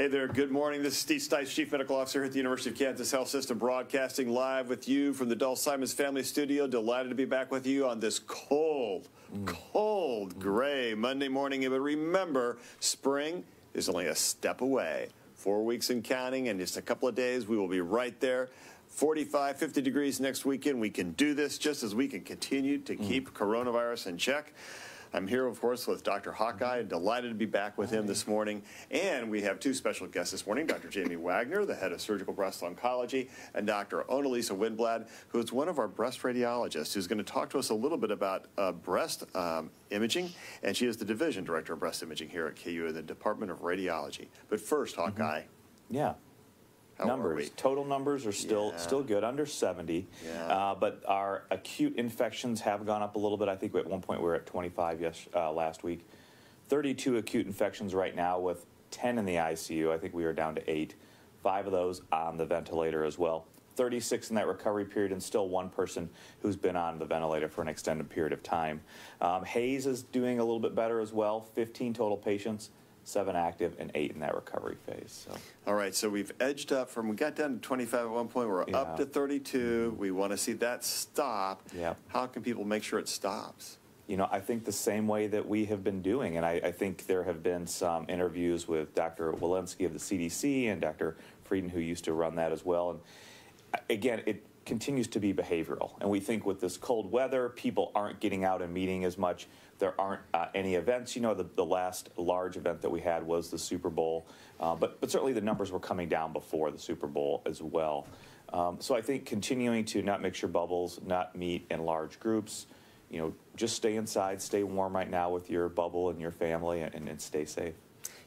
Hey there, good morning. This is Steve Stites, Chief Medical Officer at the University of Kansas Health System, broadcasting live with you from the Dull Simons Family Studio. Delighted to be back with you on this cold, gray Monday morning. But remember, spring is only a step away. 4 weeks and counting, and just a couple of days, we will be right there. 45, 50 degrees next weekend. We can do this just as we can continue to keep coronavirus in check. I'm here, of course, with Dr. Hawkeye. Delighted to be back with him this morning. And we have two special guests this morning, Dr. Jamie Wagner, the head of surgical breast oncology, and Dr. Onalisa Winblad, who is one of our breast radiologists, who's going to talk to us a little bit about breast imaging. And she is the division director of breast imaging here at KU in the Department of Radiology. But first, Hawkeye. Yeah. Numbers, total numbers are still good, under 70, but our acute infections have gone up a little bit. I think at one point we were at 25 last week. 32 acute infections right now with 10 in the ICU. I think we are down to 8. 5 of those on the ventilator as well. 36 in that recovery period, and still one person who's been on the ventilator for an extended period of time. Hays is doing a little bit better as well. 15 total patients. 7 active and 8 in that recovery phase. So. All right, so we've edged up from, we got down to 25 at one point, we're up to 32. We want to see that stop. How can people make sure it stops? You know, I think the same way that we have been doing, and I think there have been some interviews with Dr. Walensky of the CDC and Dr. Frieden, who used to run that as well. And again, it continues to be behavioral. And we think with this cold weather, people aren't getting out and meeting as much. There aren't any events. You know, the last large event that we had was the Super Bowl, but certainly the numbers were coming down before the Super Bowl as well. So I think continuing to not mix your bubbles, not meet in large groups, you know, just stay inside, stay warm right now with your bubble and your family, and stay safe.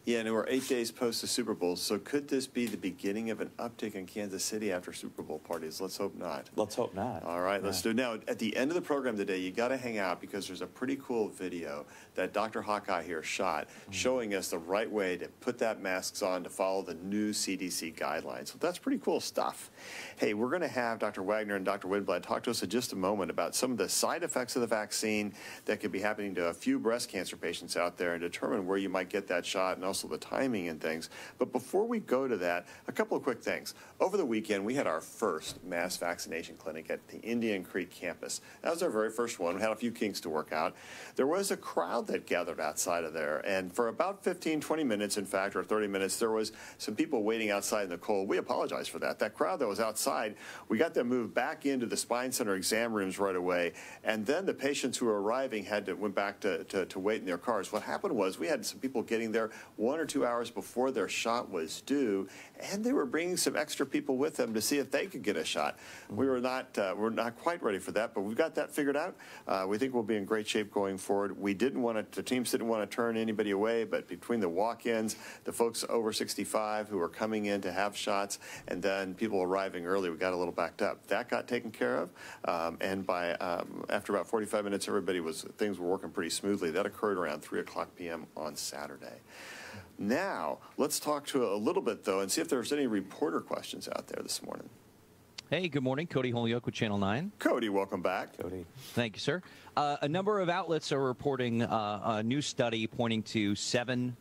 Yeah, and we're 8 days post the Super Bowl, so could this be the beginning of an uptick in Kansas City after Super Bowl parties? Let's hope not. Let's hope not. All right, let's do it. Now, at the end of the program today, you got to hang out because there's a pretty cool video that Dr. Hawkeye here shot showing us the right way to put that masks on to follow the new CDC guidelines. So that's pretty cool stuff. Hey, we're going to have Dr. Wagner and Dr. Winblad talk to us in just a moment about some of the side effects of the vaccine that could be happening to a few breast cancer patients out there and determine where you might get that shot and also the timing and things. But before we go to that, a couple of quick things. Over the weekend, we had our first mass vaccination clinic at the Indian Creek campus. That was our very first one. We had a few kinks to work out. There was a crowd that gathered outside of there, and for about 15, 20 minutes, in fact, or 30 minutes, there was some people waiting outside in the cold. We apologize for that. That crowd that was outside, we got them moved back into the spine center exam rooms right away, and then the patients who were arriving went back to wait in their cars. What happened was we had some people getting there 1 or 2 hours before their shot was due, and they were bringing some extra people with them to see if they could get a shot. We're not quite ready for that, but we've got that figured out. We think we'll be in great shape going forward. The teams didn't want to turn anybody away, but between the walk-ins, the folks over 65 who are coming in to have shots, and then people arriving early, we got a little backed up. That got taken care of, and by after about 45 minutes, things were working pretty smoothly. That occurred around 3 o'clock p.m. on Saturday. Now, let's talk to a little bit, though, and see if there's any reporter questions out there this morning. Hey, good morning. Cody Holyoke with Channel 9. Cody, welcome back. Cody. Thank you, sir. A number of outlets are reporting a new study pointing to 7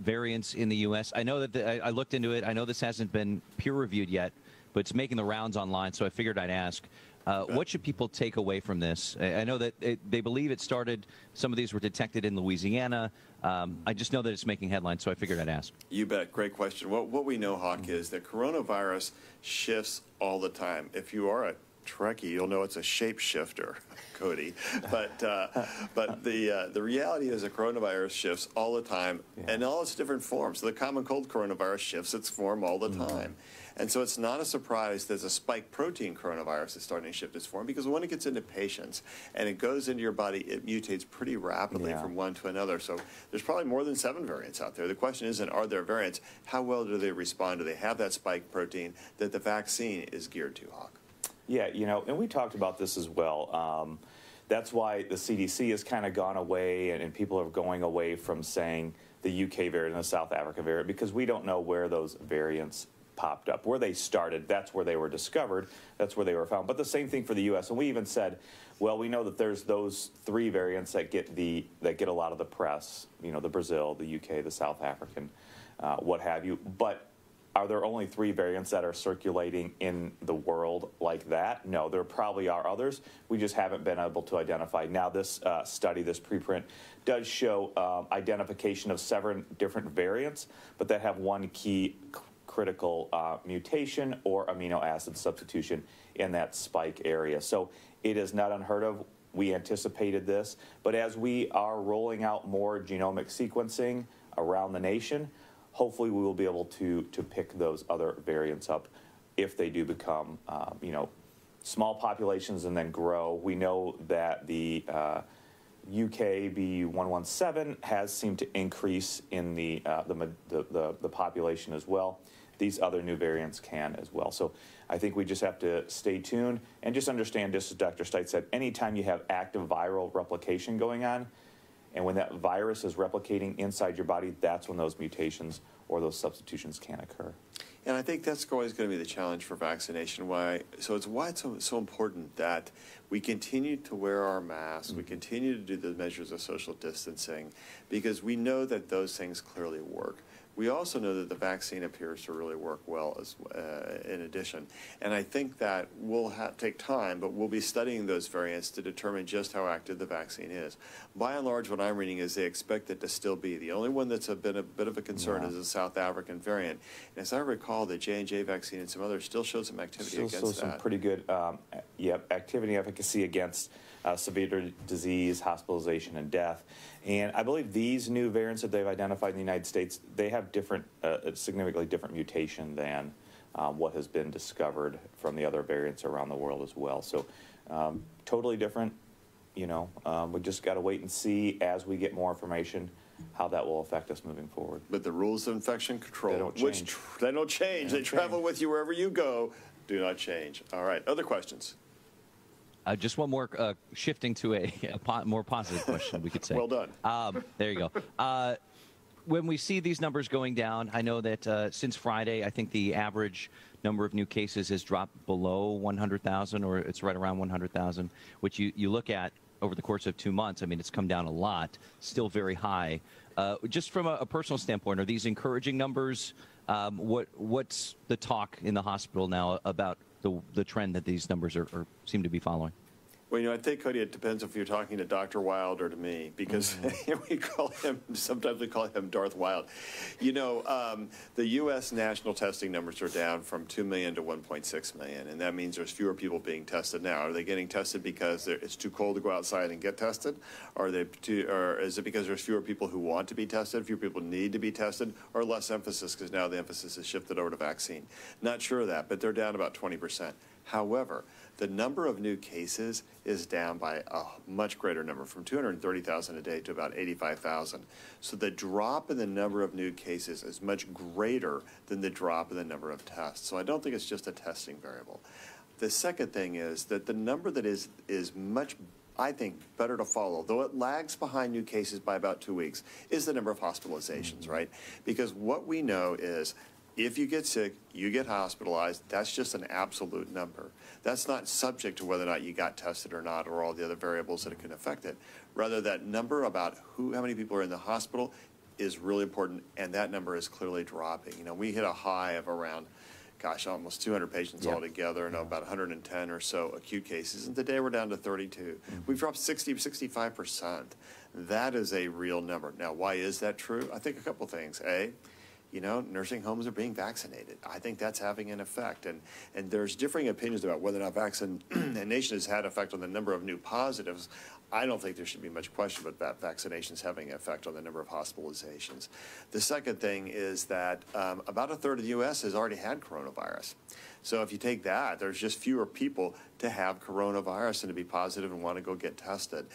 variants in the U.S. I know that I looked into it. I know this hasn't been peer-reviewed yet, but it's making the rounds online, so I figured I'd ask. What should people take away from this? I know that they believe it started, some of these were detected in Louisiana. I just know that it's making headlines, so I figured I'd ask. You bet. Great question. What we know, Hawk, is that coronavirus shifts all the time. If you are a Trekkie, you'll know it's a shapeshifter, Cody. But the reality is that coronavirus shifts all the time, and all its different forms. So the common cold coronavirus shifts its form all the time. And so it's not a surprise that a spike protein coronavirus is starting to shift its form, because when it gets into patients and it goes into your body, it mutates pretty rapidly from one to another. So there's probably more than 7 variants out there. The question isn't, are there variants? How well do they respond? Do they have that spike protein that the vaccine is geared to, Hawk? Yeah, you know, and we talked about this as well. That's why the CDC has kind of gone away, and people are going away from saying the UK variant and the South Africa variant, because we don't know where those variants popped up. Where they started, that's where they were discovered, that's where they were found. But the same thing for the U.S. And we even said, well, we know that there's those 3 variants that get a lot of the press, you know, the Brazil, the UK, the South African. what have you. But are there only 3 variants that are circulating in the world like that? No, there probably are others. We just haven't been able to identify. Now, this study, this preprint, does show identification of 7 different variants, but that have one key critical mutation or amino acid substitution in that spike area. So it is not unheard of. We anticipated this, but as we are rolling out more genomic sequencing around the nation, hopefully we will be able to pick those other variants up if they do become, you know, small populations and then grow. We know that the UK B117 has seemed to increase in the population as well. These other new variants can as well. So I think we just have to stay tuned and just understand, just as Dr. Stites said, anytime you have active viral replication going on, and when that virus is replicating inside your body, that's when those mutations or those substitutions can occur. And I think that's always going to be the challenge for vaccination. So it's why it's so important that we continue to wear our masks, we continue to do the measures of social distancing, because we know that those things clearly work. We also know that the vaccine appears to really work well as in addition. And I think that will take time, but we'll be studying those variants to determine just how active the vaccine is. By and large, what I'm reading is they expect it to still be. The only one that's been a bit of a concern is the South African variant. And as I recall, the J&J vaccine and some others still showed some activity against that. Some pretty good activity, efficacy against severe disease, hospitalization, and death. And I believe these new variants that they've identified in the United States, they have different, significantly different mutation than what has been discovered from the other variants around the world as well. So totally different, you know, we just got to wait and see as we get more information how that will affect us moving forward. But the rules of infection control, they don't change. They don't change. They travel with you wherever you go, do not change. All right, other questions? Just one more, shifting to a more positive question, we could say. Well done. There you go. When we see these numbers going down, I know that since Friday, I think the average number of new cases has dropped below 100,000, or it's right around 100,000, which you look at over the course of 2 months. I mean, it's come down a lot, still very high. Just from a personal standpoint, are these encouraging numbers? What's the talk in the hospital now about the trend that these numbers seem to be following? Well, you know, I think, Cody, it depends if you're talking to Dr. Wild or to me, because sometimes we call him Darth Wild. You know, the U.S. national testing numbers are down from 2 million to 1.6 million, and that means there's fewer people being tested now. Are they getting tested because it's too cold to go outside and get tested? Or is it because there's fewer people who want to be tested, fewer people need to be tested, or less emphasis because now the emphasis has shifted over to vaccine? Not sure of that, but they're down about 20%. However, the number of new cases is down by a much greater number, from 230,000 a day to about 85,000. So the drop in the number of new cases is much greater than the drop in the number of tests. So I don't think it's just a testing variable. The second thing is that the number that is much, I think, better to follow, though it lags behind new cases by about 2 weeks, is the number of hospitalizations, right? Because what we know is if you get sick, you get hospitalized. That's just an absolute number. That's not subject to whether or not you got tested or not, or all the other variables that can affect it. Rather, that number about how many people are in the hospital is really important, and that number is clearly dropping. You know, we hit a high of around, gosh, almost 200 patients altogether, and about 110 or so acute cases. And today we're down to 32. We've dropped 65%. That is a real number. Now, why is that true? I think a couple things. You know, nursing homes are being vaccinated. I think that's having an effect. And there's differing opinions about whether or not vaccination has had an effect on the number of new positives. I don't think there should be much question about vaccinations having an effect on the number of hospitalizations. The second thing is that about a third of the U.S. has already had coronavirus. So if you take that, there's just fewer people to have coronavirus and to be positive and want to go get tested.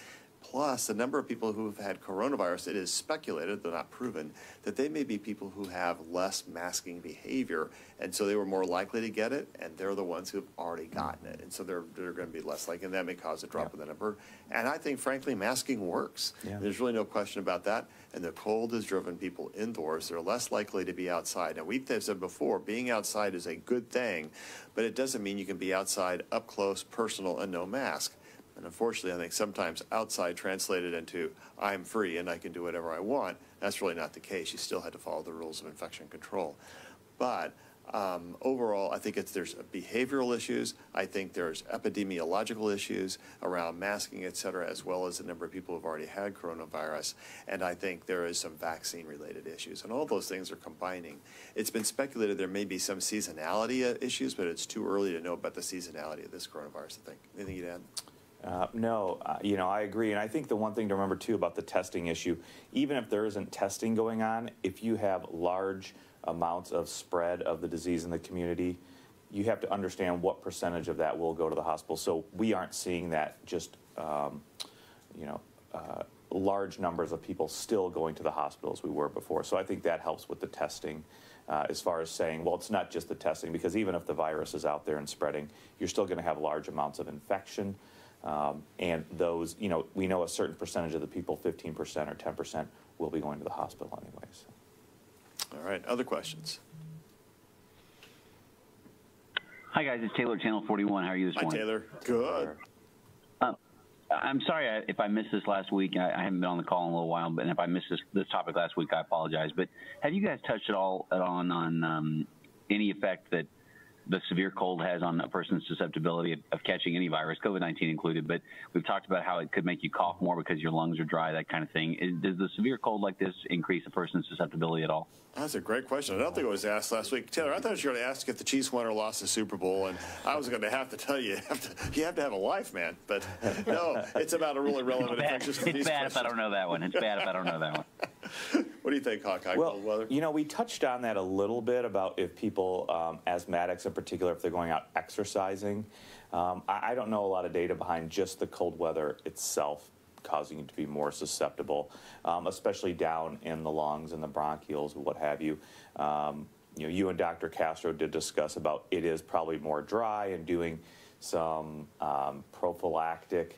Plus, the number of people who have had coronavirus, it is speculated, though not proven, that they may be people who have less masking behavior, and so they were more likely to get it, and they're the ones who have already gotten it, and so they're going to be less likely, and that may cause a drop in the number. And I think, frankly, masking works. There's really no question about that, and the cold has driven people indoors. They're less likely to be outside. Now, we've said before, being outside is a good thing, but it doesn't mean you can be outside up close, personal, and no mask. And unfortunately, I think sometimes outside translated into I'm free and I can do whatever I want. That's really not the case. You still had to follow the rules of infection control. But overall, I think there's behavioral issues. I think there's epidemiological issues around masking, et cetera, as well as the number of people who've already had coronavirus. And I think there is some vaccine-related issues. And all those things are combining. It's been speculated there may be some seasonality issues, but it's too early to know about the seasonality of this coronavirus, I think. Anything you'd add? No, I agree. And I think the one thing to remember, too, about the testing issue, even if there isn't testing going on, if you have large amounts of spread of the disease in the community, you have to understand what percentage of that will go to the hospital. So we aren't seeing that just, large numbers of people still going to the hospital as we were before. So I think that helps with the testing as far as saying, well, it's not just the testing, because even if the virus is out there and spreading, you're still going to have large amounts of infection. And those, we know a certain percentage of the people, 15% or 10%, will be going to the hospital anyways. All right, other questions? Hi, guys. It's Taylor, Channel 41. How are you this morning? Hi, Taylor. Good. I'm sorry if I missed this last week. I haven't been on the call in a little while, but if I missed this topic last week, I apologize. But have you guys touched at all on any effect that the severe cold has on a person's susceptibility of catching any virus, COVID-19 included? But we've talked about how it could make you cough more because your lungs are dry, that kind of thing. Does the severe cold like this increase a person's susceptibility at all? That's a great question. I don't think it was asked last week. Taylor, I thought you were going to ask if the Chiefs won or lost the Super Bowl, and I was going to have to tell you, you have to have a life, man. But no, it's about a really relevant infectious disease. It's bad if I don't know that one. It's bad if I don't know that one. What do you think, Hawkeye? Well, cold weather? we touched on that a little bit about if people, asthmatics in particular, if they're going out exercising. I don't know a lot of data behind just the cold weather itself causing you to be more susceptible, especially down in the lungs and the bronchioles and what have you. You and Dr. Castro did discuss about it is probably more dry and doing some prophylactic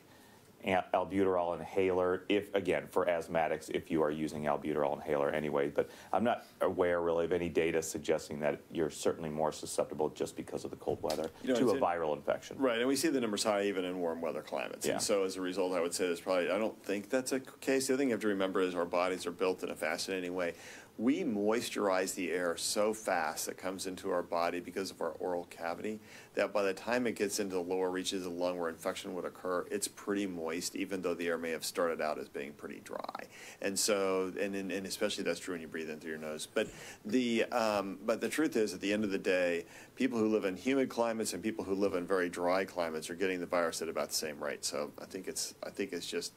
albuterol inhaler, again, for asthmatics, if you are using albuterol inhaler anyway. But I'm not aware really of any data suggesting that you're certainly more susceptible just because of the cold weather to a viral infection. Right, and we see the numbers high even in warm weather climates. Yeah. And so as a result, I would say I don't think that's a case. The other thing you have to remember is our bodies are built in a fascinating way. We moisturize the air so fast that comes into our body because of our oral cavity that by the time it gets into the lower reaches of the lung where infection would occur, it's pretty moist, even though the air may have started out as being pretty dry. And so, and especially that's true when you breathe in through your nose. But the truth is, at the end of the day, people who live in humid climates and people who live in very dry climates are getting the virus at about the same rate. So I think it's just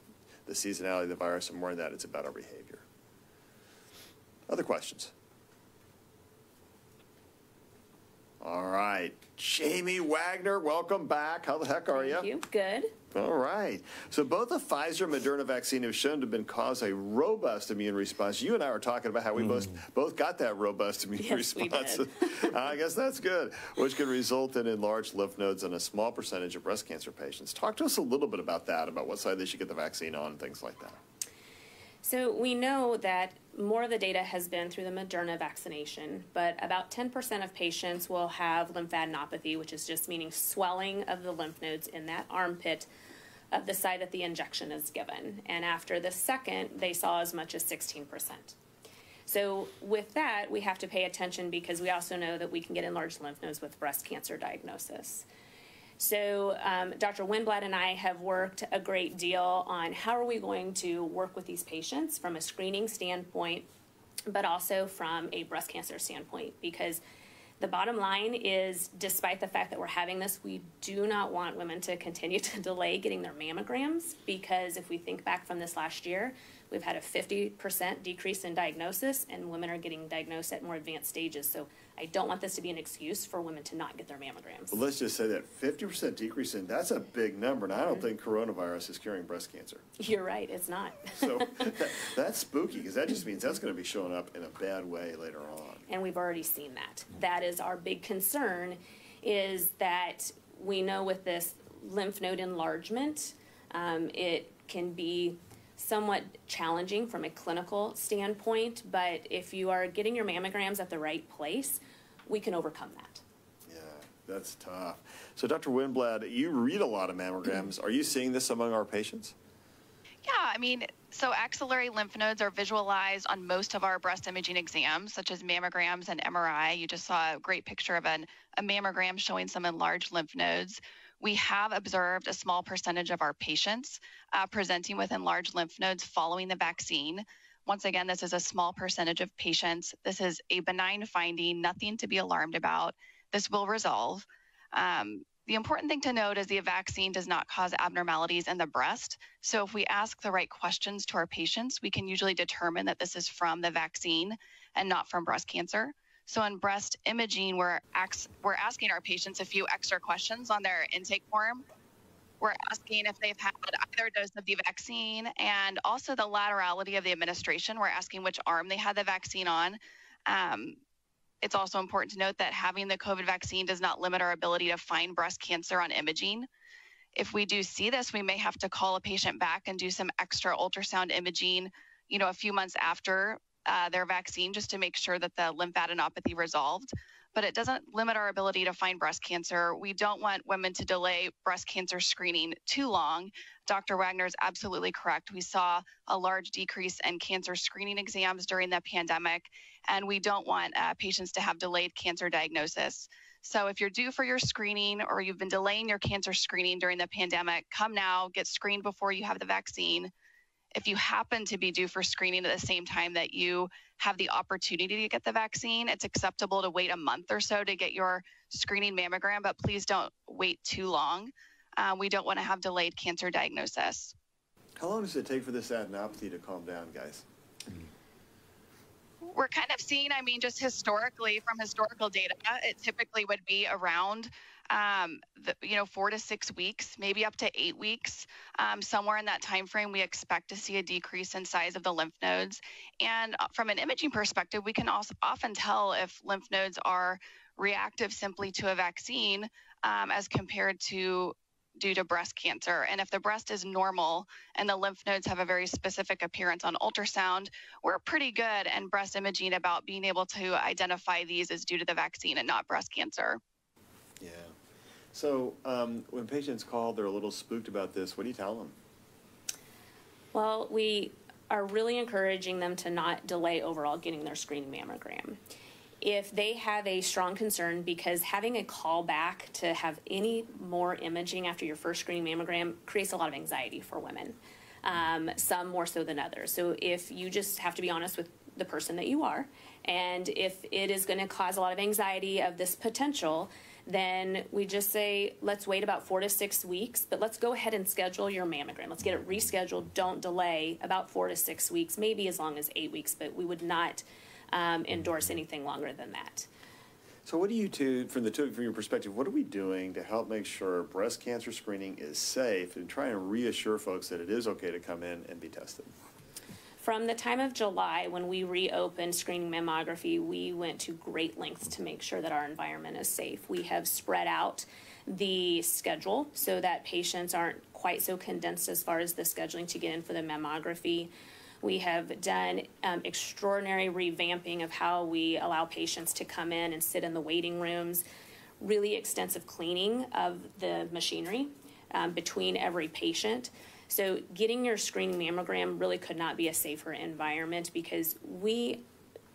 the seasonality of the virus, and more than that, it's about our behavior. Other questions? All right. Jamie Wagner, welcome back. How the heck are you? Thank you. Good. All right. So both the Pfizer and Moderna vaccine have shown to cause a robust immune response. You and I were talking about how we both got that robust immune response. We did. I guess that's good, which can result in enlarged lymph nodes in a small percentage of breast cancer patients. Talk to us a little bit about that, about what side they should get the vaccine on and things like that. So we know that more of the data has been through the Moderna vaccination, but about 10% of patients will have lymphadenopathy, which is just meaning swelling of the lymph nodes in that armpit of the side that the injection is given. And after the second, they saw as much as 16%. So with that, we have to pay attention because we also know that we can get enlarged lymph nodes with breast cancer diagnosis. So Dr. Winblad and I have worked a great deal on how are we going to work with these patients from a screening standpoint, but also from a breast cancer standpoint, because the bottom line is, despite the fact that we're having this, we do not want women to continue to delay getting their mammograms, because if we think back from this last year, we've had a 50% decrease in diagnosis, and women are getting diagnosed at more advanced stages. So I don't want this to be an excuse for women to not get their mammograms. Well, let's just say that 50% decrease that's a big number, and I don't think coronavirus is curing breast cancer. You're right, it's not. So that's spooky, because that just means that's going to be showing up in a bad way later on. And we've already seen that. That is our big concern, is that we know with this lymph node enlargement, it can be somewhat challenging from a clinical standpoint, but if you are getting your mammograms at the right place, we can overcome that. Yeah. That's tough. So, Dr. Winblad, you read a lot of mammograms. Are you seeing this among our patients? Yeah, I mean, so axillary lymph nodes are visualized on most of our breast imaging exams, such as mammograms and MRI. You just saw a great picture of a mammogram showing some enlarged lymph nodes. We have observed a small percentage of our patients presenting with enlarged lymph nodes following the vaccine. Once again, this is a small percentage of patients. This is a benign finding, nothing to be alarmed about. This will resolve. The important thing to note is the vaccine does not cause abnormalities in the breast. So if we ask the right questions to our patients, we can usually determine that this is from the vaccine and not from breast cancer. So in breast imaging, we're asking our patients a few extra questions on their intake form. We're asking if they've had either dose of the vaccine and also the laterality of the administration. We're asking which arm they had the vaccine on. It's also important to note that having the COVID vaccine does not limit our ability to find breast cancer on imaging. If we do see this, we may have to call a patient back and do some extra ultrasound imaging, a few months after their vaccine, just to make sure that the lymphadenopathy resolved. But it doesn't limit our ability to find breast cancer. We don't want women to delay breast cancer screening too long. Dr. Wagner is absolutely correct. We saw a large decrease in cancer screening exams during the pandemic, and we don't want patients to have delayed cancer diagnosis. So if you're due for your screening or you've been delaying your cancer screening during the pandemic, come now, get screened before you have the vaccine. If you happen to be due for screening at the same time that you have the opportunity to get the vaccine, it's acceptable to wait a month or so to get your screening mammogram, but please don't wait too long. We don't want to have delayed cancer diagnosis. How long does it take for this adenopathy to calm down, guys? We're kind of seeing, just historically, from historical data, it typically would be around 4 to 6 weeks, maybe up to 8 weeks. Somewhere in that time frame, we expect to see a decrease in size of the lymph nodes. And from an imaging perspective, we can also often tell if lymph nodes are reactive simply to a vaccine as compared to due to breast cancer. And if the breast is normal and the lymph nodes have a very specific appearance on ultrasound, we're pretty good in breast imaging about being able to identify these as due to the vaccine and not breast cancer. Yeah. So when patients call, they're a little spooked about this. What do you tell them? Well, we are really encouraging them to not delay overall getting their screening mammogram. If they have a strong concern, because having a call back to have any more imaging after your first screening mammogram creates a lot of anxiety for women, some more so than others. So if you just have to be honest with the person that you are, and if it is going to cause a lot of anxiety of this potential, then we just say, let's wait about 4 to 6 weeks, but let's go ahead and schedule your mammogram. Let's get it rescheduled. Don't delay about 4 to 6 weeks, maybe as long as 8 weeks, but we would not endorse anything longer than that. So what do you do, from your perspective, what are we doing to help make sure breast cancer screening is safe and try and reassure folks that it is okay to come in and be tested? From the time of July, when we reopened screening mammography, we went to great lengths to make sure that our environment is safe. We have spread out the schedule so that patients aren't quite so condensed as far as the scheduling to get in for the mammography. We have done extraordinary revamping of how we allow patients to come in and sit in the waiting rooms, really extensive cleaning of the machinery between every patient. So getting your screening mammogram really could not be a safer environment, because we,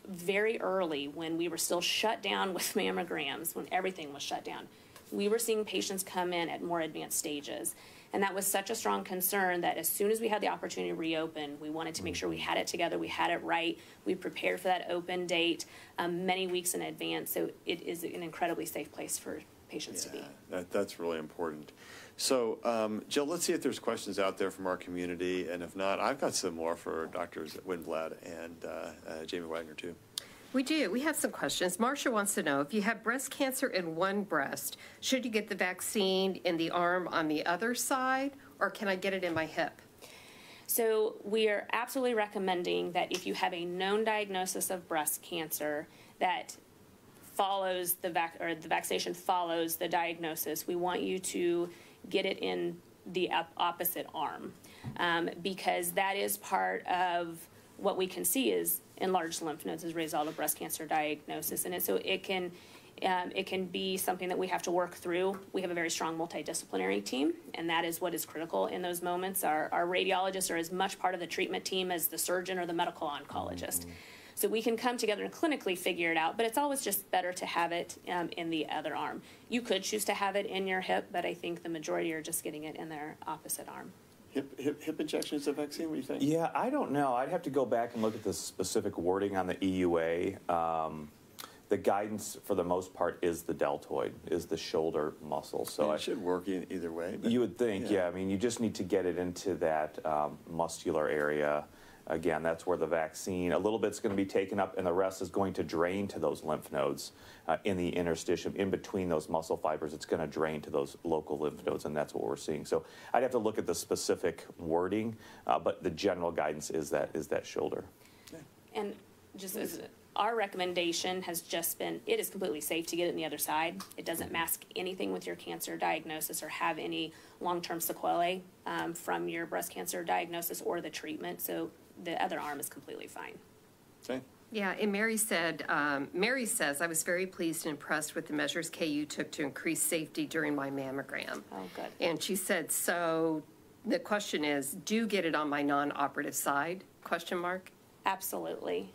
very early, when we were still shut down with mammograms, when everything was shut down, we were seeing patients come in at more advanced stages. And that was such a strong concern that as soon as we had the opportunity to reopen, we wanted to make sure we had it together, we had it right, we prepared for that open date many weeks in advance. So it is an incredibly safe place for patients to be. That's really important. So, Jill, let's see if there's questions out there from our community, and if not, I've got some more for Drs. Winblad and Jamie Wagner, too. We do. We have some questions. Marcia wants to know, if you have breast cancer in one breast, should you get the vaccine in the arm on the other side, or can I get it in my hip? So we are absolutely recommending that if you have a known diagnosis of breast cancer that follows the vaccination follows the diagnosis, we want you to get it in the opposite arm, because that is part of what we can see is enlarged lymph nodes as a result of breast cancer diagnosis. And so it can It can be something that we have to work through. We have a very strong multidisciplinary team, and that is what is critical in those moments. Our radiologists are as much part of the treatment team as the surgeon or the medical oncologist. So we can come together and clinically figure it out, but it's always just better to have it in the other arm. You could choose to have it in your hip, but I think the majority are just getting it in their opposite arm. Hip injection is a vaccine, what do you think? Yeah, I don't know. I'd have to go back and look at the specific wording on the EUA. The guidance, for the most part, is the deltoid, is the shoulder muscle. So it should work either way. You would think, yeah. I mean, you just need to get it into that muscular area. Again, that's where the vaccine, a little bit's going to be taken up, and the rest is going to drain to those lymph nodes in the interstitium, in between those muscle fibers. It's going to drain to those local lymph nodes, and that's what we're seeing. So I'd have to look at the specific wording, but the general guidance is that shoulder. And just as our recommendation has just been, it is completely safe to get it on the other side. It doesn't mask anything with your cancer diagnosis or have any long-term sequelae from your breast cancer diagnosis or the treatment. So the other arm is completely fine. Okay. Yeah, and Mary said, Mary says, I was very pleased and impressed with the measures KU took to increase safety during my mammogram. Oh, good. And she said, so the question is, do get it on my non-operative side, question mark? Absolutely.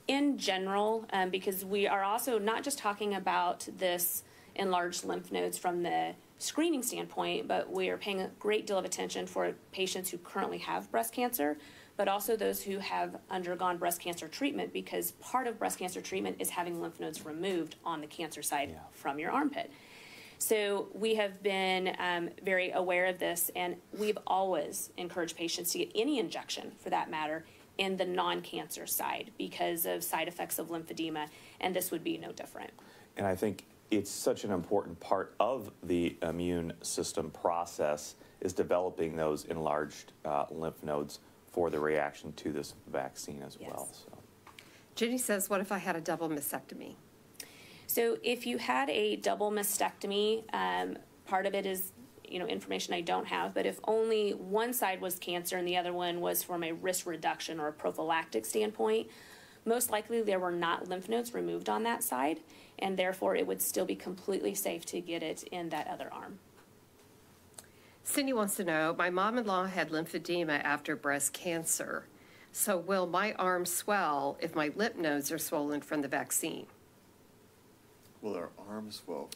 In general, because we are also not just talking about this enlarged lymph nodes from the screening standpoint, but we are paying a great deal of attention for patients who currently have breast cancer, but also those who have undergone breast cancer treatment, because part of breast cancer treatment is having lymph nodes removed on the cancer side from your armpit. So we have been very aware of this, and we've always encouraged patients to get any injection, for that matter, in the non-cancer side because of side effects of lymphedema, and this would be no different. And I think it's such an important part of the immune system process is developing those enlarged lymph nodes for the reaction to this vaccine as well. So. Jenny says, what if I had a double mastectomy? So if you had a double mastectomy, part of it is information I don't have, but if only one side was cancer and the other one was from a risk reduction or a prophylactic standpoint, most likely there were not lymph nodes removed on that side, and therefore it would still be completely safe to get it in that other arm. Cindy wants to know, my mom-in-law had lymphedema after breast cancer, so will my arm swell if my lymph nodes are swollen from the vaccine? Will our arms swell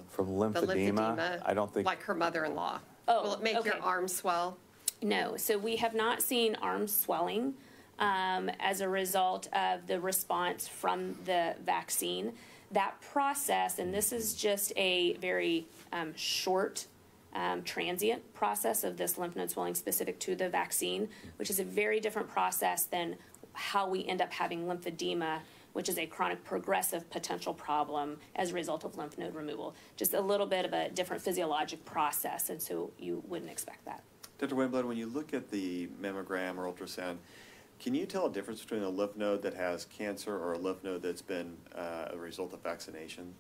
from lymphedema? I don't think. Like her mother-in-law. Oh, will it make your arm swell? No. So we have not seen arm swelling as a result of the response from the vaccine. That process, and this is just a very short, transient process of this lymph node swelling specific to the vaccine, which is a very different process than how we end up having lymphedema, which is a chronic progressive potential problem as a result of lymph node removal. Just a little bit of a different physiologic process, and so you wouldn't expect that. Dr. Winblad, when you look at the mammogram or ultrasound, can you tell a difference between a lymph node that has cancer or a lymph node that's been a result of vaccination?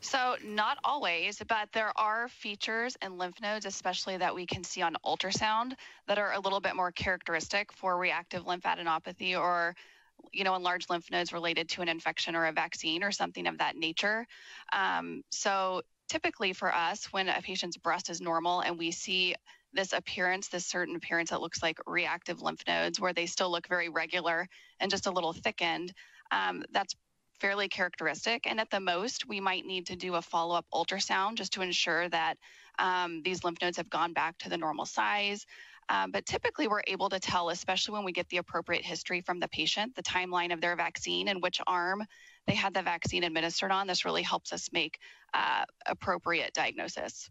So not always, but there are features in lymph nodes, especially that we can see on ultrasound, that are a little bit more characteristic for reactive lymphadenopathy or enlarged lymph nodes related to an infection or a vaccine or something of that nature. So typically for us, when a patient's breast is normal and we see this certain appearance that looks like reactive lymph nodes where they still look very regular and just a little thickened, that's fairly characteristic. And at the most, we might need to do a follow-up ultrasound just to ensure that these lymph nodes have gone back to the normal size. But typically we're able to tell, especially when we get the appropriate history from the patient, the timeline of their vaccine and which arm they had the vaccine administered on. This really helps us make appropriate diagnosis.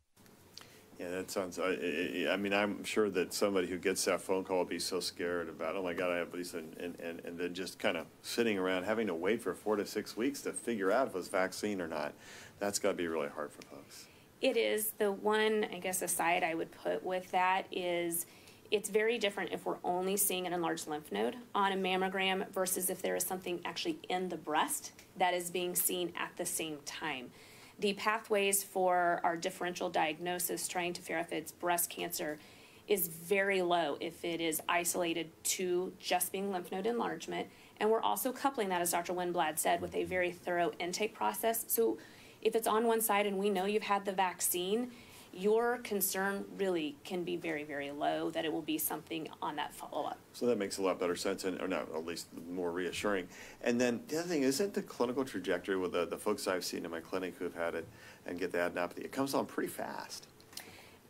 Yeah, that sounds, I mean, I'm sure that somebody who gets that phone call will be so scared about, oh my God, I have these, and then just kind of sitting around having to wait for 4 to 6 weeks to figure out if it's vaccine or not. That's got to be really hard for folks. It is. The one, I guess, aside I would put with that is it's very different if we're only seeing an enlarged lymph node on a mammogram versus if there is something actually in the breast that is being seen at the same time. The pathways for our differential diagnosis, trying to figure out if it's breast cancer, is very low if it is isolated to just being lymph node enlargement. And we're also coupling that, as Dr. Winblad said, with a very thorough intake process. So if it's on one side and we know you've had the vaccine, your concern really can be very, very low that it will be something on that follow-up. So that makes a lot better sense, and or not, at least more reassuring. And then the other thing, isn't the clinical trajectory with the folks I've seen in my clinic who've had it and get the adenopathy, it comes on pretty fast.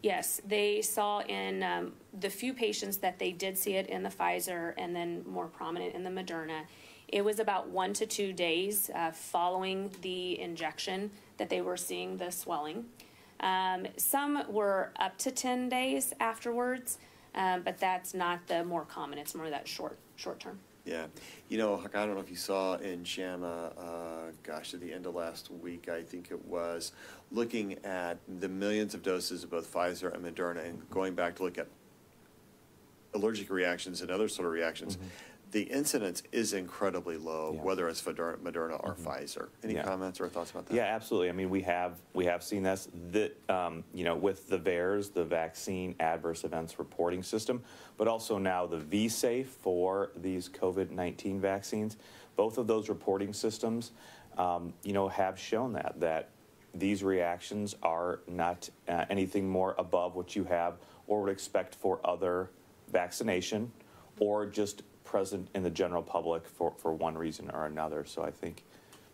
Yes, they saw in the few patients that they did see it in the Pfizer and then more prominent in the Moderna, it was about 1 to 2 days following the injection that they were seeing the swelling. Some were up to 10 days afterwards, but that's not the more common. It's more that short term. Yeah. You know, I don't know if you saw in JAMA, gosh, at the end of last week, I think it was, looking at the millions of doses of both Pfizer and Moderna and going back to look at allergic reactions and other sort of reactions. Mm-hmm. The incidence is incredibly low, whether it's Moderna or Pfizer. Any comments or thoughts about that? Yeah, absolutely. I mean, we have seen this. That you know, with the VAERS, the Vaccine Adverse Events Reporting System, but also now the VSafe for these COVID-19 vaccines. Both of those reporting systems, you know, have shown that these reactions are not anything more above what you have or would expect for other vaccination or just present in the general public for one reason or another. So I think,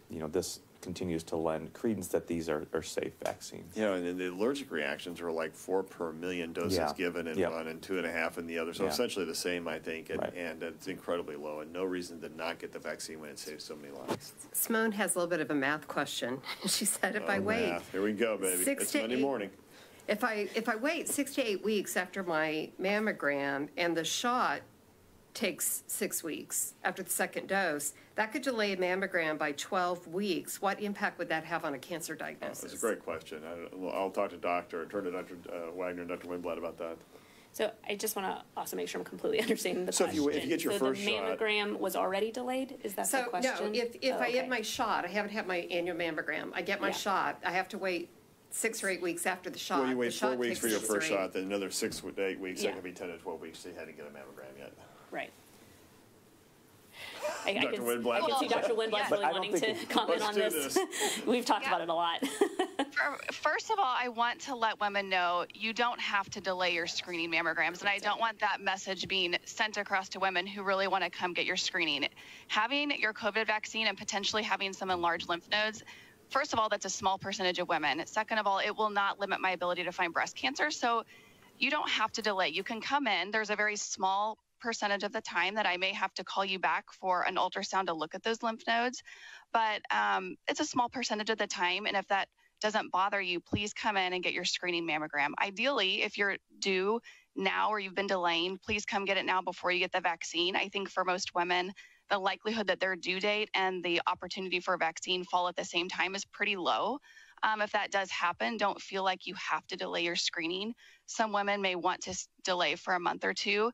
you know, this continues to lend credence that these are safe vaccines. You know, and the allergic reactions are like 4 per million doses given in one and 2.5 in the other. So essentially the same, I think, and it's incredibly low and no reason to not get the vaccine when it saves so many lives. Simone has a little bit of a math question. She said, if I wait, math. Here we go, baby. It's Monday morning. If I wait 6 to 8 weeks after my mammogram and the shot takes 6 weeks after the second dose, that could delay a mammogram by 12 weeks. What impact would that have on a cancer diagnosis? That's a great question. I'll talk to Dr. Wagner and Dr. Winblad about that. So I just want to also make sure I'm completely understanding the question. So if you get your first shot, the mammogram was already delayed? Is that the question? No, if I get my shot, I haven't had my annual mammogram. I get my shot. I have to wait 6 or 8 weeks after the shot. Well, you wait 4 weeks for your first shot, then another 6 to 8 weeks. That could be 10 to 12 weeks. So you hadn't get a mammogram yet. Right. Dr. Winblad. I can see Dr. Winblad really wanting to comment on this. We've talked about it a lot. First of all, I want to let women know you don't have to delay your screening mammograms, and I don't want that message being sent across to women who really want to come get your screening. Having your COVID vaccine and potentially having some enlarged lymph nodes, first of all, that's a small percentage of women. Second of all, it will not limit my ability to find breast cancer, so you don't have to delay. You can come in. There's a very small percentage of the time that I may have to call you back for an ultrasound to look at those lymph nodes, but it's a small percentage of the time, and if that doesn't bother you, please come in and get your screening mammogram. Ideally, if you're due now or you've been delaying, please come get it now before you get the vaccine. I think for most women, the likelihood that their due date and the opportunity for a vaccine fall at the same time is pretty low. If that does happen, don't feel like you have to delay your screening. Some women may want to delay for a month or two,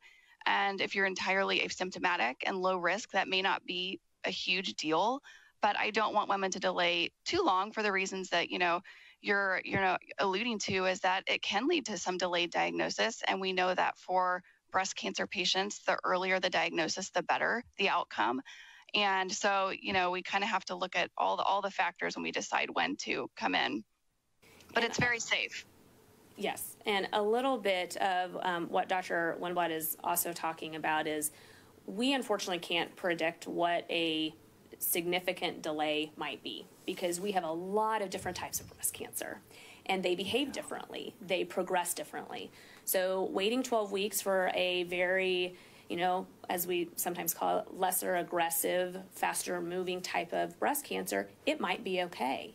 and if you're entirely asymptomatic and low risk, that may not be a huge deal. But I don't want women to delay too long for the reasons that, you're alluding to, is that it can lead to some delayed diagnosis. And we know that for breast cancer patients, the earlier the diagnosis, the better the outcome. And so, we kind of have to look at all the factors when we decide when to come in. But it's very safe. Yes, and a little bit of what Dr. Winblad is also talking about is we unfortunately can't predict what a significant delay might be because we have a lot of different types of breast cancer and they behave differently, they progress differently. So waiting 12 weeks for a very, as we sometimes call it, lesser aggressive, faster moving type of breast cancer, it might be okay.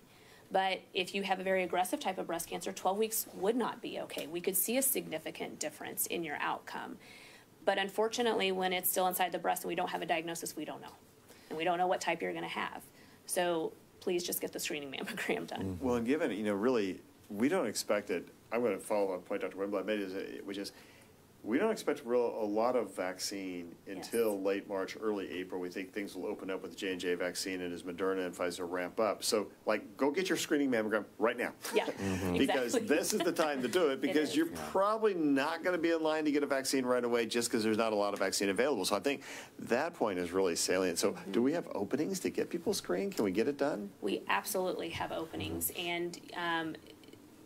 But if you have a very aggressive type of breast cancer, 12 weeks would not be okay. We could see a significant difference in your outcome. But unfortunately, when it's still inside the breast and we don't have a diagnosis, we don't know. And we don't know what type you're going to have. So please just get the screening mammogram done. Well, and given, really, we don't expect it. I'm going to follow on a point Dr. Winblad made, which is We don't expect a lot of vaccine until late March, early April. We think things will open up with the J&J vaccine and as Moderna and Pfizer ramp up. So, like, go get your screening mammogram right now. Yeah, Because exactly. this is the time to do it, because you're probably not going to be in line to get a vaccine right away just because there's not a lot of vaccine available. So I think that point is really salient. So do we have openings to get people screened? Can we get it done? We absolutely have openings, and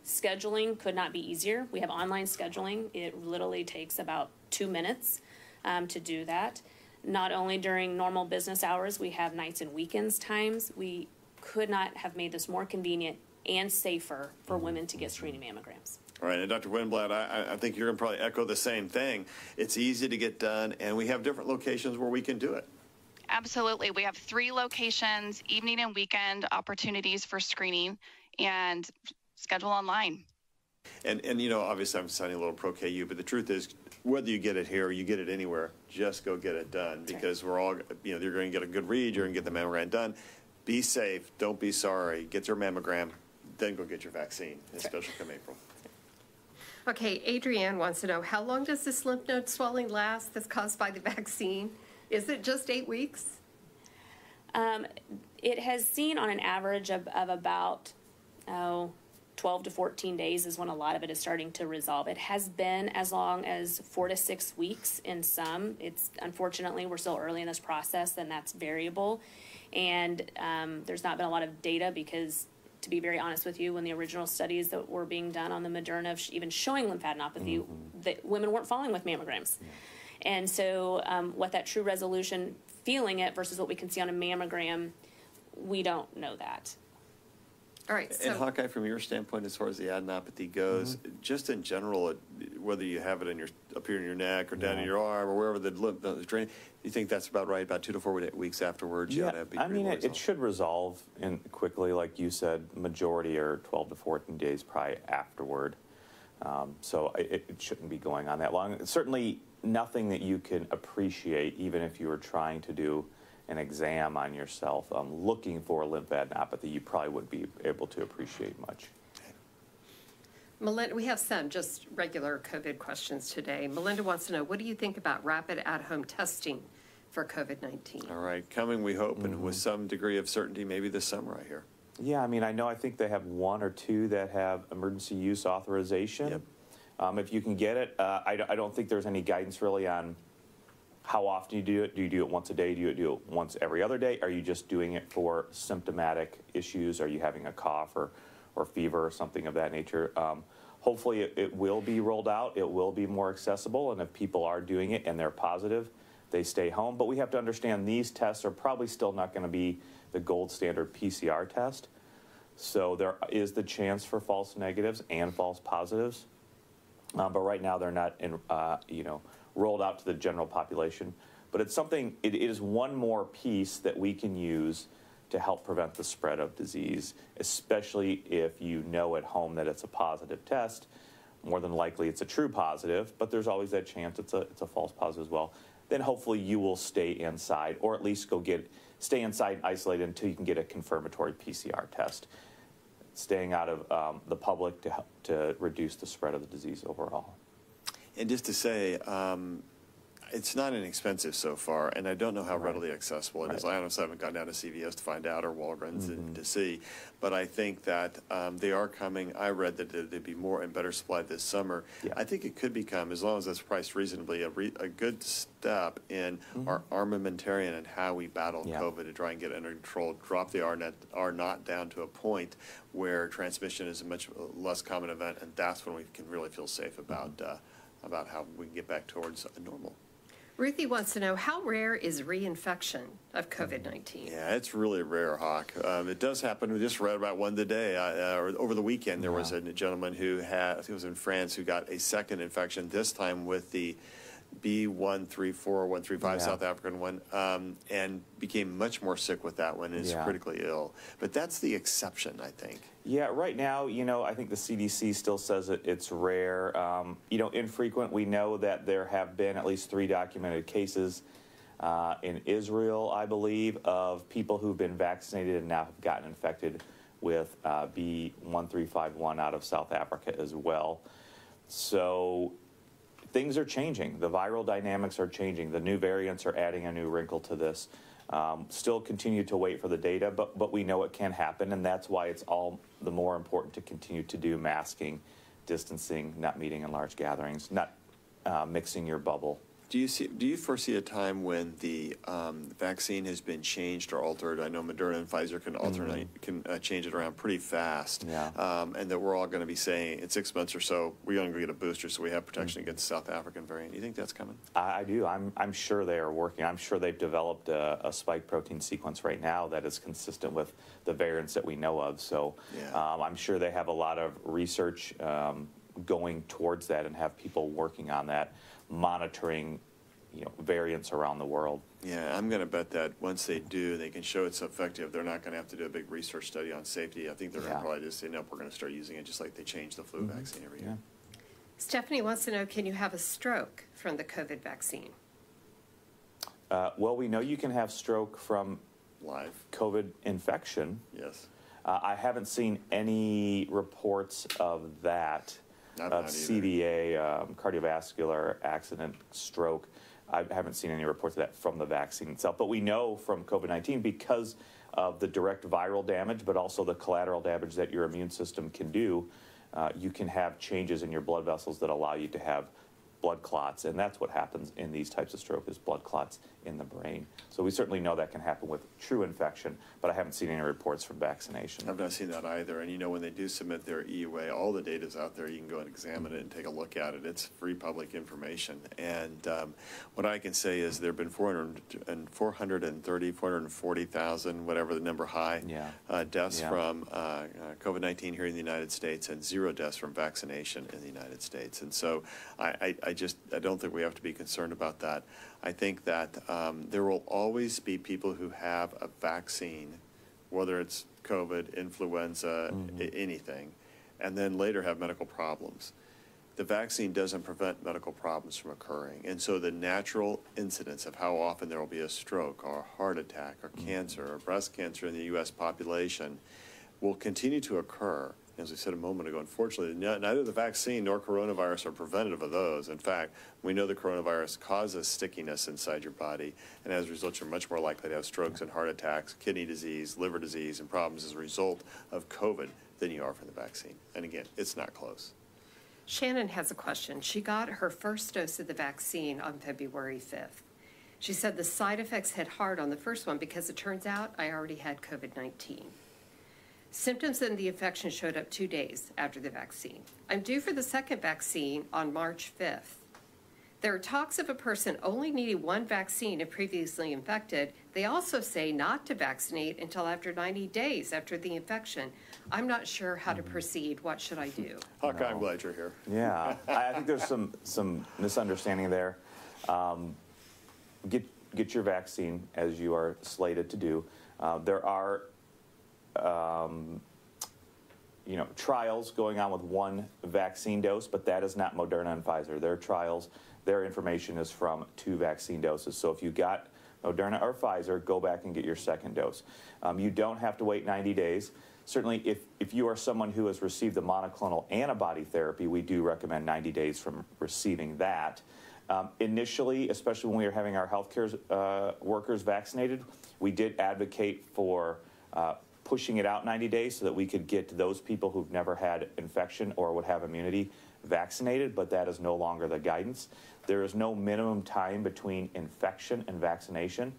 scheduling could not be easier. We have online scheduling. It literally takes about 2 minutes to do that. Not only during normal business hours, we have nights and weekends times. We could not have made this more convenient and safer for women to get screening mammograms. All right, and Dr. Winblad, I think you're going to probably echo the same thing. It's easy to get done, and we have different locations where we can do it. Absolutely. We have 3 locations, evening and weekend opportunities for screening, and schedule online. And you know, obviously I'm sounding a little pro-KU, but the truth is, whether you get it here or you get it anywhere, just go get it done, because we're all, you know, you're going to get a good read, you're going to get the mammogram done. Be safe, don't be sorry, get your mammogram, then go get your vaccine, especially come April. Okay, Adrienne wants to know, how long does this lymph node swelling last that's caused by the vaccine? Is it just 8 weeks? It has seen on an average of about 12 to 14 days is when a lot of it is starting to resolve. It has been as long as 4 to 6 weeks in some. It's unfortunately, we're still early in this process, and that's variable. And there's not been a lot of data because, to be very honest with you, when the original studies that were being done on the Moderna even showing lymphadenopathy, that women weren't following with mammograms. And so what that true resolution, feeling it versus what we can see on a mammogram, we don't know that. All right. So, and Hawkeye, from your standpoint, as far as the adenopathy goes, just in general, whether you have it in your up here in your neck or down in your arm or wherever the lymph node is draining, you think that's about right? About 2 to 4 weeks afterwards, you ought to be I mean, pretty it should resolve in quickly, like you said. Majority are 12 to 14 days probably afterward. So it shouldn't be going on that long. Certainly nothing that you can appreciate, even if you were trying to do an exam on yourself, looking for lymphadenopathy, you probably wouldn't be able to appreciate much. Melinda, we have some just regular COVID questions today. Melinda wants to know, what do you think about rapid at-home testing for COVID-19? All right, coming, we hope, and with some degree of certainty, maybe this summer, I hear. Yeah, I mean, I think they have 1 or 2 that have emergency use authorization. Yep. If you can get it, I don't think there's any guidance really on how often you do it. Do you do it once a day? Do you do it once every other day? Are you just doing it for symptomatic issues? Are you having a cough or fever or something of that nature? Hopefully it will be rolled out. It will be more accessible, and if people are doing it and they're positive, they stay home. But we have to understand these tests are probably still not going to be the gold standard PCR test. So there is the chance for false negatives and false positives. But right now they're not rolled out to the general population. But it's something, it is one more piece that we can use to help prevent the spread of disease, especially if you know at home that it's a positive test. More than likely it's a true positive, but there's always that chance it's a false positive as well. Then hopefully you will stay inside, or at least stay inside and isolate until you can get a confirmatory PCR test. Staying out of the public to reduce the spread of the disease overall. And just to say, it's not inexpensive so far, and I don't know how readily accessible it is. I honestly haven't gone down to CVS to find out, or Walgreens to see, but I think that they are coming. I read that they'd be more and better supplied this summer. Yeah. I think it could become, as long as it's priced reasonably, a good step in our armamentarium and how we battle COVID to try and get it under control, drop the R0 down to a point where transmission is a much less common event, and that's when we can really feel safe about how we can get back towards a normal. Ruthie wants to know, how rare is reinfection of COVID-19? Yeah, it's really rare, Hawk. It does happen. We just read about one today. Or over the weekend, there was a gentleman who I think it was in France, who got a second infection, this time with the B134 or 135 South African one, and became much more sick with that one and is critically ill. But that's the exception, I think. Yeah, right now, I think the CDC still says it's rare. Infrequent. We know that there have been at least 3 documented cases in Israel, I believe, of people who've been vaccinated and now have gotten infected with B1351 out of South Africa as well. So things are changing. The viral dynamics are changing. The new variants are adding a new wrinkle to this. Still continue to wait for the data, but we know it can happen, and that's why it's all the more important to continue to do masking, distancing, not meeting in large gatherings, not mixing your bubble. Do you foresee a time when the vaccine has been changed or altered? I know Moderna and Pfizer can alternate, can change it around pretty fast, and that we're all going to be saying in 6 months or so we're going to get a booster, so we have protection against the South African variant. Do you think that's coming? I do. I'm sure they are working. I'm sure they've developed a spike protein sequence right now that is consistent with the variants that we know of. So I'm sure they have a lot of research going towards that and have people working on that, monitoring, variants around the world. Yeah, I'm going to bet that once they do, they can show it's effective. They're not going to have to do a big research study on safety. I think they're going to probably just say, nope, we're going to start using it just like they change the flu vaccine every year. Stephanie wants to know, can you have a stroke from the COVID vaccine? Well, we know you can have stroke from live COVID infection. Yes. I haven't seen any reports of that. Of CVA, cardiovascular accident, stroke. I haven't seen any reports of that from the vaccine itself. But we know from COVID-19, because of the direct viral damage, but also the collateral damage that your immune system can do, you can have changes in your blood vessels that allow you to have blood clots. And that's what happens in these types of stroke, is blood clots in the brain. So we certainly know that can happen with true infection, but I haven't seen any reports from vaccination. I've not seen that either. And when they do submit their EUA, all the data's out there. You can go and examine it and take a look at it. It's free public information. And what I can say is there have been 440,000, whatever the number high, deaths from COVID-19 here in the United States, and 0 deaths from vaccination in the United States. And so I don't think we have to be concerned about that. I think that there will always be people who have a vaccine, whether it's COVID, influenza, anything, and then later have medical problems. The vaccine doesn't prevent medical problems from occurring. And so the natural incidence of how often there will be a stroke or a heart attack or cancer or breast cancer in the U.S. population will continue to occur. As we said a moment ago, unfortunately, neither the vaccine nor coronavirus are preventative of those. In fact, we know the coronavirus causes stickiness inside your body, and as a result, you're much more likely to have strokes and heart attacks, kidney disease, liver disease, and problems as a result of COVID than you are from the vaccine. And again, it's not close. Shannon has a question. She got her first dose of the vaccine on February 5th. She said the side effects hit hard on the first one because it turns out I already had COVID-19. Symptoms in the infection showed up 2 days after the vaccine. I'm due for the second vaccine on March 5th. There are talks of a person only needing one vaccine if previously infected. They also say not to vaccinate until after 90 days after the infection. I'm not sure how to proceed. What should I do? Hawkeye, I'm glad you're here. Yeah, I think there's some misunderstanding there. Get your vaccine as you are slated to do. There are trials going on with one vaccine dose, but that is not Moderna and Pfizer. Their trials, their information is from 2 vaccine doses. So if you got Moderna or Pfizer, go back and get your second dose. You don't have to wait 90 days. Certainly, if you are someone who has received the monoclonal antibody therapy, we do recommend 90 days from receiving that. Initially, especially when we were having our healthcare workers vaccinated, we did advocate for pushing it out 90 days so that we could get those people who've never had infection or would have immunity vaccinated, but that is no longer the guidance. There is no minimum time between infection and vaccination.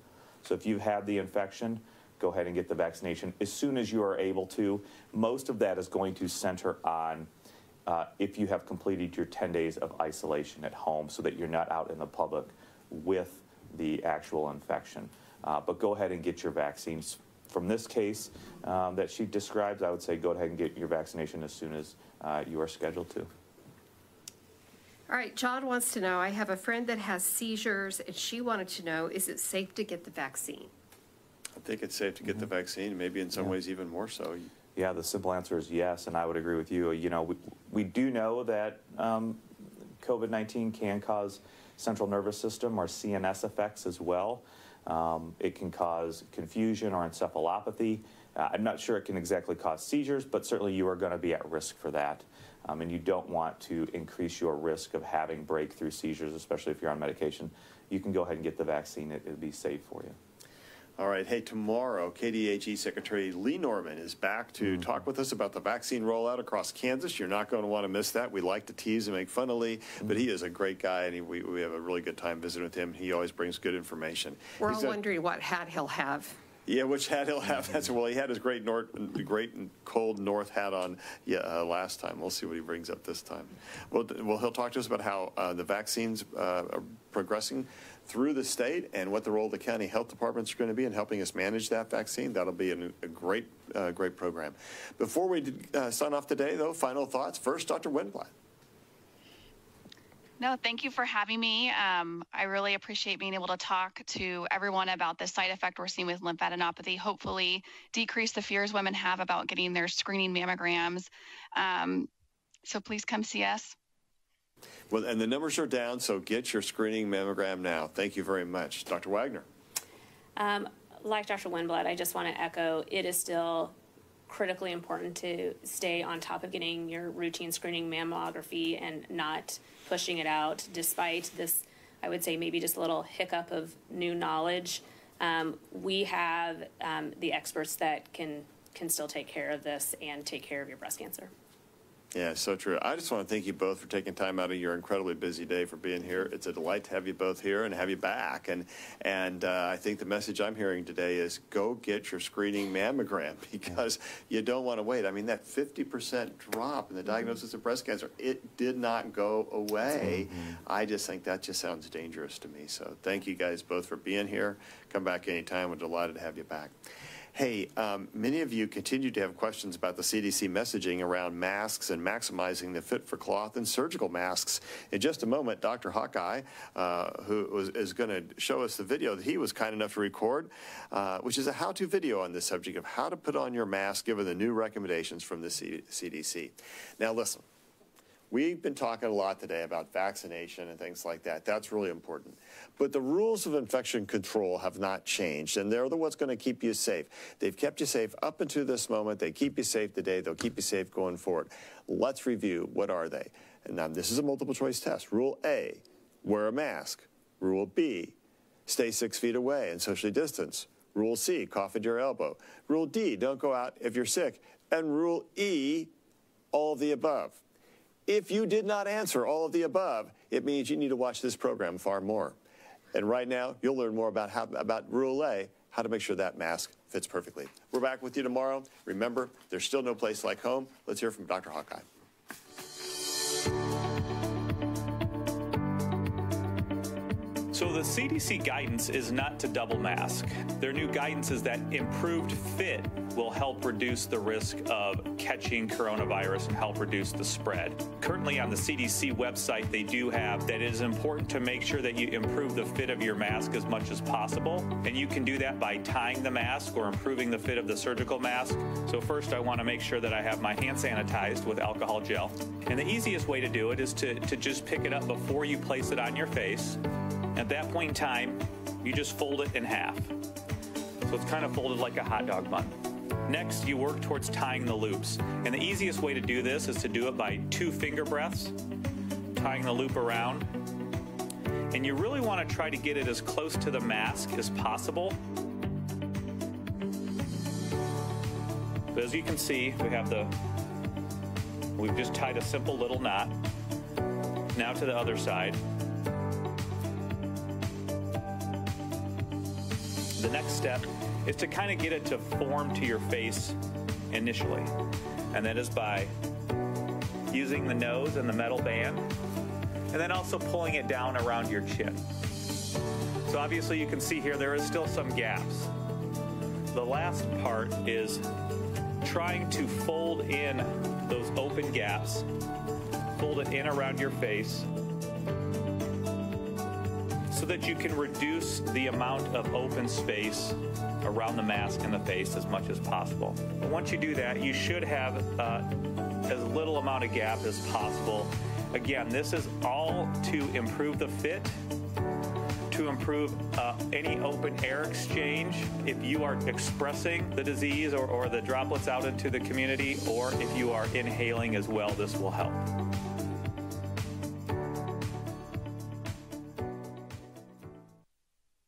So if you've had the infection, go ahead and get the vaccination as soon as you are able to. Most of that is going to center on if you have completed your 10 days of isolation at home so that you're not out in the public with the actual infection. But go ahead and get your vaccines. From this case that she describes, I would say go ahead and get your vaccination as soon as you are scheduled to. All right, John wants to know, I have a friend that has seizures, and she wanted to know, is it safe to get the vaccine? I think it's safe to get the vaccine, maybe in some ways even more so. Yeah, the simple answer is yes, and I would agree with you. We do know that COVID-19 can cause central nervous system or CNS effects as well. It can cause confusion or encephalopathy. I'm not sure it can exactly cause seizures, but certainly you are going to be at risk for that. and you don't want to increase your risk of having breakthrough seizures, especially if you're on medication, you can go ahead and get the vaccine. It'll be safe for you. All right. Hey, tomorrow, KDHE Secretary Lee Norman is back to talk with us about the vaccine rollout across Kansas. You're not going to want to miss that. We like to tease and make fun of Lee, but he is a great guy, and we have a really good time visiting with him. He always brings good information. We're all wondering what hat he'll have. Yeah, which hat he'll have. That's well, he had his great and cold north hat on last time. We'll see what he brings up this time. Well, he'll talk to us about how the vaccines are progressing through the state and what the role of the county health departments are going to be in helping us manage that vaccine. That'll be a great program. Before we sign off today, though, final thoughts. First, Dr. Winblad. No, thank you for having me. I really appreciate being able to talk to everyone about the side effect we're seeing with lymphadenopathy, hopefully decrease the fears women have about getting their screening mammograms. So please come see us. Well, and the numbers are down, so get your screening mammogram now. Thank you very much. Dr. Wagner. Like Dr. Winblad, I just want to echo, it is still critically important to stay on top of getting your routine screening mammography and not pushing it out despite this, I would say, maybe just a little hiccup of new knowledge. We have the experts that can still take care of this and take care of your breast cancer. Yeah, so true. I just want to thank you both for taking time out of your incredibly busy day for being here. It's a delight to have you both here and have you back. And I think the message I'm hearing today is go get your screening mammogram because you don't want to wait. I mean, that 50% drop in the diagnosis of breast cancer, it did not go away. I just think that just sounds dangerous to me. So thank you guys both for being here. Come back anytime. We're delighted to have you back. Hey, many of you continue to have questions about the CDC messaging around masks and maximizing the fit for cloth and surgical masks. In just a moment, Dr. Hawkeye, who is going to show us the video that he was kind enough to record, which is a how-to video on this subject of how to put on your mask given the new recommendations from the CDC. Now, listen. We've been talking a lot today about vaccination and things like that. That's really important. But the rules of infection control have not changed, and they're the ones going to keep you safe. They've kept you safe up until this moment. They keep you safe today. They'll keep you safe going forward. Let's review. What are they? And now this is a multiple choice test. Rule A, wear a mask. Rule B, stay 6 feet away and socially distance. Rule C, cough at your elbow. Rule D, don't go out if you're sick. And Rule E, all of the above. If you did not answer all of the above, it means you need to watch this program far more. And right now, you'll learn more about Rule A, how to make sure that mask fits perfectly. We're back with you tomorrow. Remember, there's still no place like home. Let's hear from Dr. Hawkeye. So the CDC guidance is not to double mask. Their new guidance is that improved fit will help reduce the risk of catching coronavirus and help reduce the spread. Currently on the CDC website, they do have that it is important to make sure that you improve the fit of your mask as much as possible. And you can do that by tying the mask or improving the fit of the surgical mask. So first I want to make sure that I have my hand sanitized with alcohol gel. And the easiest way to do it is to just pick it up before you place it on your face. At that point in time, you just fold it in half. So it's kind of folded like a hot dog bun. Next, you work towards tying the loops. And the easiest way to do this is to do it by 2 finger breaths, tying the loop around. And you really want to try to get it as close to the mask as possible. But as you can see, we've just tied a simple little knot. Now to the other side. The next step is to kind of get it to form to your face initially. And that is by using the nose and the metal band, and then also pulling it down around your chin. So obviously you can see here there is still some gaps. The last part is trying to fold in those open gaps, fold it in around your face, so that you can reduce the amount of open space around the mask and the face as much as possible. And once you do that, you should have as little amount of gap as possible. Again, this is all to improve the fit, to improve any open air exchange. If you are expressing the disease or the droplets out into the community, or if you are inhaling as well, this will help.